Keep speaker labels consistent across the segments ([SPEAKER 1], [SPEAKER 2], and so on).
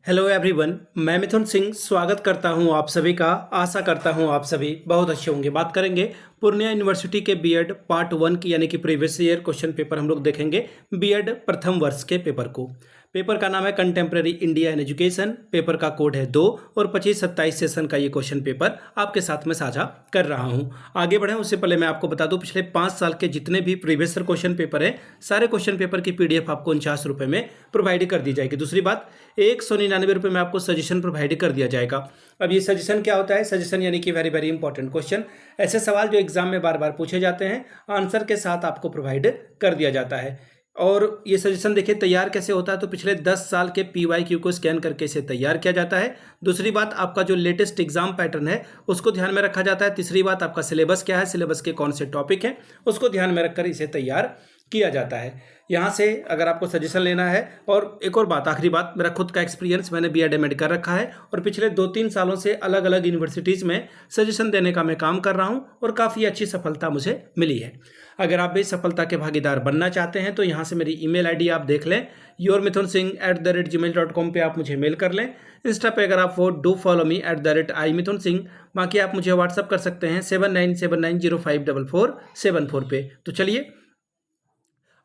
[SPEAKER 1] Hello everyone, मैं मिथुन सिंह स्वागत करता हूं आप सभी का। आशा करता हूं आप सभी बहुत अच्छे होंगे। बात करेंगे पूर्णिया यूनिवर्सिटी के बीएड पार्ट 1 की यानी कि प्रीवियस ईयर क्वेश्चन पेपर हम लोग देखेंगे बीएड प्रथम वर्ष के पेपर को। पेपर का नाम है contemporary India in education. Paper का कोड है 2 और 25-27 सेशन का ये क्वेश्चन पेपर आपके साथ में साझा कर रहा हूं। आगे बढ़ें उससे पहले मैं आपको बता दूं पिछले 5 साल के जितने भी प्रीवियस ईयर क्वेश्चन पेपर है सारे क्वेश्चन पेपर की पीडीएफ आपको 49 रुपये में प्रोवाइड कर दी जाएगी। दूसरी बात, 199 रुपये में आपको सजेशन प्रोवाइड कर दिया जाएगा। अब ये सजेशन क्या होता है? सजेशन यानी कि वेरी वेरी इंपॉर्टेंट क्वेश्चन, ऐसे सवाल जो एग्जाम में बार बार पूछे जाते हैं, आंसर के साथ आपको प्रोवाइड कर दिया जाता है। और ये सजेशन देखिए तैयार कैसे होता है, तो पिछले 10 साल के PYQ को स्कैन करके इसे तैयार किया जाता है। दूसरी बात, आपका जो लेटेस्ट एग्जाम पैटर्न है उसको ध्यान में रखा जाता है। तीसरी बात, आपका सिलेबस क्या है, सिलेबस के कौन से टॉपिक हैं उसको ध्यान में रखकर इसे तैयार किया जाता है। यहाँ से अगर आपको सजेशन लेना है, और एक और बात, आखिरी बात, मेरा खुद का एक्सपीरियंस, मैंने BEd MAd कर रखा है और पिछले 2-3 सालों से अलग अलग यूनिवर्सिटीज़ में सजेशन देने का मैं काम कर रहा हूँ और काफ़ी अच्छी सफलता मुझे मिली है। अगर आप भी सफलता के भागीदार बनना चाहते हैं तो यहाँ से मेरी ईमेल आईडी आप देख लें, yourmithunsingh@gmail.com पे आप मुझे मेल कर लें। इंस्टा पे अगर आप वो डू फॉलो मी @imithunsingh। बाकी आप मुझे व्हाट्सअप कर सकते हैं 7979054474 पे। तो चलिए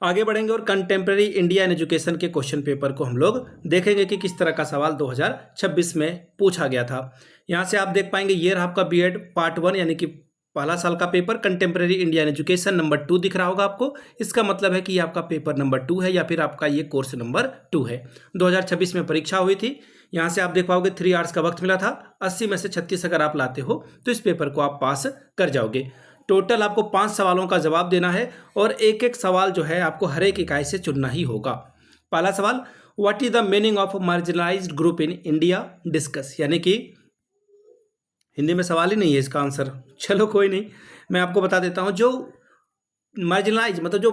[SPEAKER 1] आगे बढ़ेंगे और कंटेम्प्रेरी इंडिया इन एजुकेशन के क्वेश्चन पेपर को हम लोग देखेंगे कि किस तरह का सवाल 2026 में पूछा गया था। यहाँ से आप देख पाएंगे ये रहा आपका बीएड पार्ट 1 यानी कि पहला साल का paper, contemporary India in education number 2 दिख रहा होगा आपको। इसका मतलब है कि ये आपका पेपर नंबर 2 है या फिर आपका ये कोर्स नंबर 2 है। 2026 में परीक्षा हुई थी। यहाँ से आप देख पाओगे 3 आवर्स का वक्त मिला था। 80 में से 36 अगर आप लाते हो तो इस पेपर को आप पास कर जाओगे। टोटल आपको 5 सवालों का जवाब देना है और एक एक सवाल जो है आपको हर एक इकाई से चुनना ही होगा। पहला सवाल, what is the meaning of marginalised group in India, discuss. यानी कि हिंदी में सवाल ही नहीं है इसका आंसर। चलो कोई नहीं, मैं आपको बता देता हूँ। जो मार्जिनलाइज मतलब जो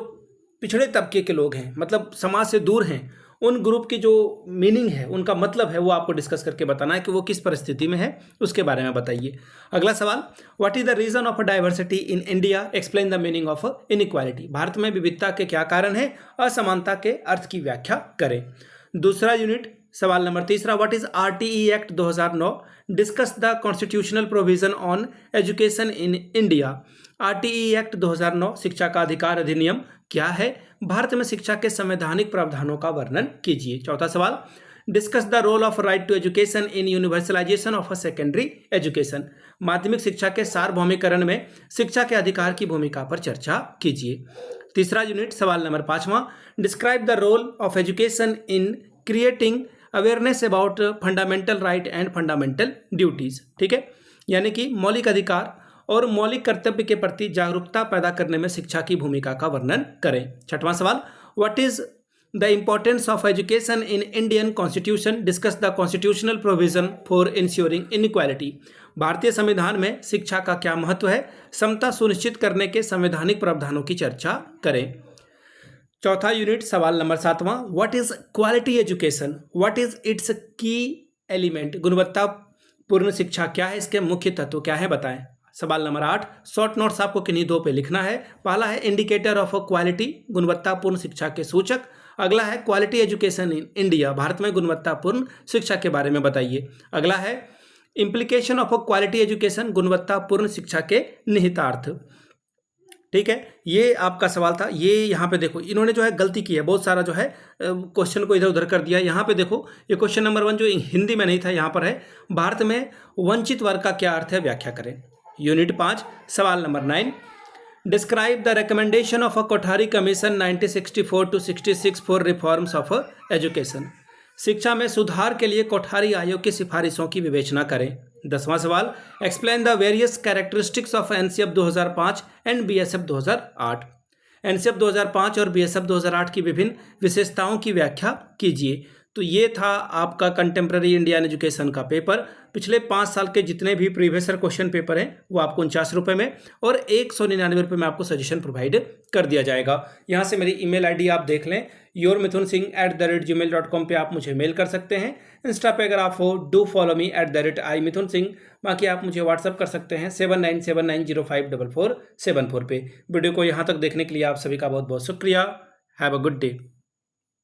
[SPEAKER 1] पिछड़े तबके के लोग हैं, मतलब समाज से दूर हैं, उन ग्रुप की जो मीनिंग है, उनका मतलब है, वो आपको डिस्कस करके बताना है कि वो किस परिस्थिति में है, उसके बारे में बताइए। अगला सवाल, what is the reason of diversity in India, explain the meaning of inequality. Bharat में विविधता के क्या कारण है, असमानता के अर्थ की व्याख्या करें। दूसरा यूनिट, सवाल नंबर तीसरा, what is RTE act 2009, discuss the constitutional provision on education in India. RTE act 2009 शिक्षा का अधिकार अधिनियम क्या है, भारत में शिक्षा के संवैधानिक प्रावधानों का वर्णन कीजिए। चौथा सवाल, discuss the role of right to education in universalisation of secondary education. माध्यमिक शिक्षा के सार्वभौमिकरण में शिक्षा के अधिकार की भूमिका पर चर्चा कीजिए। तीसरा यूनिट, सवाल नंबर 5वां, describe the role of education in creating awareness about fundamental right and fundamental duties. ठीक है, यानी कि मौलिक अधिकार और मौलिक कर्तव्य के प्रति जागरूकता पैदा करने में शिक्षा की भूमिका का वर्णन करें। छठवां सवाल, what is the importance of education in Indian constitution, discuss the constitutional provision for ensuring inequality. भारतीय संविधान में शिक्षा का क्या महत्व है, समता सुनिश्चित करने के संवैधानिक प्रावधानों की चर्चा करें। चौथा यूनिट, सवाल नंबर 7वां, what is quality education, what is its key element. गुणवत्तापूर्ण शिक्षा क्या है, इसके मुख्य तत्व क्या है, बताएं। सवाल नंबर 8, शॉर्ट नोट्स आपको किन्हीं 2 पे लिखना है। पहला है इंडिकेटर ऑफ क्वालिटी, गुणवत्तापूर्ण शिक्षा के सूचक। अगला है quality education in India, Bharat में गुणवत्तापूर्ण शिक्षा के बारे में बताइए। अगला है इम्प्लीकेशन ऑफ क्वालिटी एजुकेशन, गुणवत्तापूर्ण शिक्षा के निहितार्थ। ठीक है, ये आपका सवाल था। ये यहाँ पे देखो इन्होंने जो है गलती की है, बहुत सारा जो है क्वेश्चन को इधर उधर कर दिया। यहाँ पे देखो ये क्वेश्चन नंबर 1 जो हिंदी में नहीं था, यहाँ पर है, भारत में वंचित वर्ग का क्या अर्थ है, व्याख्या करें। यूनिट 5, सवाल number 9, describe the recommendation of a Kothari commission 1964 to 66 for reforms of education. शिक्षा में सुधार के लिए कोठारी आयोग की सिफारिशों की विवेचना करें। 10वां सवाल, explain the various characteristics of NCF 2005 and BSF 2008। NCF 2005 और BSF 2008 की विभिन्न विशेषताओं की व्याख्या कीजिए। तो ये था आपका कंटेम्प्रेरी इंडिया इन एजुकेशन का पेपर। पिछले 5 साल के जितने भी प्रीवियस ईयर क्वेश्चन पेपर हैं वो आपको 49 रुपये में और 199 रुपये में आपको सजेशन प्रोवाइड कर दिया जाएगा। यहाँ से मेरी ईमेल आईडी आप देख लें, yourmithunsingh@gmail.com पे आप मुझे मेल कर सकते हैं। इंस्टा पे अगर आप हो डू फॉलो मी @imithunsingh। बाकी आप मुझे व्हाट्सअप कर सकते हैं 7979054474 पे। वीडियो को यहाँ तक देखने के लिए आप सभी का बहुत बहुत शुक्रिया। Have a good day.